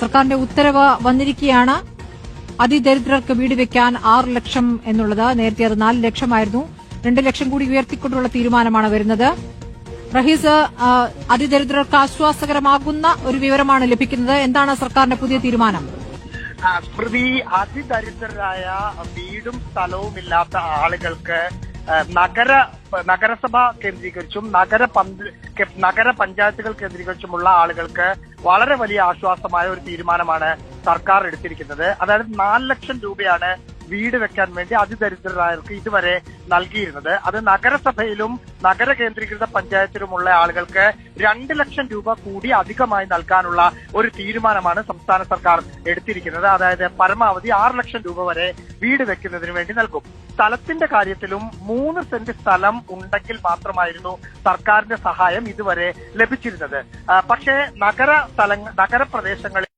സർക്കാരിന്റെ ഉത്തരവ് വന്നിരിക്കുകയാണ്. അതിദരിദ്രർക്ക് വീട് വെക്കാൻ 6 ലക്ഷം എന്നുള്ളത്. നേരത്തെ അത് 4 ലക്ഷമായിരുന്നു. 2 ലക്ഷം കൂടി ഉയർത്തിക്കൊണ്ടുള്ള തീരുമാനമാണ് വരുന്നത്. റഹീസ്, അതിദരിദ്രർക്ക് ആശ്വാസകരമാകുന്ന ഒരു വിവരമാണ് ലഭിക്കുന്നത്. എന്താണ് സർക്കാരിന്റെ പുതിയ തീരുമാനം? സ്മൃതി, അതിദരിദ്രരായ വീടും സ്ഥലവും ഇല്ലാത്ത ആളുകൾക്ക് നഗരസഭ കേന്ദ്രീകരിച്ചും നഗരപഞ്ചായത്തുകൾ കേന്ദ്രീകരിച്ചുമുള്ള ആളുകൾക്ക് വളരെ വലിയ ആശ്വാസമായ ഒരു തീരുമാനമാണ് സർക്കാർ എടുത്തിരിക്കുന്നത്. അതായത് 4 ലക്ഷം രൂപയാണ് വീട് വെക്കാൻ വേണ്ടി അതിദരിദ്രരായവർക്ക് ഇതുവരെ നൽകിയിരുന്നത്. അത് നഗരസഭയിലും നഗര കേന്ദ്രീകൃത പഞ്ചായത്തിലുമുള്ള ആളുകൾക്ക് 2 ലക്ഷം രൂപ കൂടി അധികമായി നൽകാനുള്ള ഒരു തീരുമാനമാണ് സംസ്ഥാന സർക്കാർ എടുത്തിരിക്കുന്നത്. അതായത് പരമാവധി 6 ലക്ഷം രൂപ വരെ വീട് വെക്കുന്നതിന് വേണ്ടി നൽകും. സ്ഥലത്തിന്റെ കാര്യത്തിലും 3 സെന്റ് സ്ഥലം ഉണ്ടെങ്കിൽ മാത്രമായിരുന്നു സർക്കാരിന്റെ സഹായം ഇതുവരെ ലഭിച്ചിരുന്നത്. പക്ഷേ നഗരപ്രദേശങ്ങളിൽ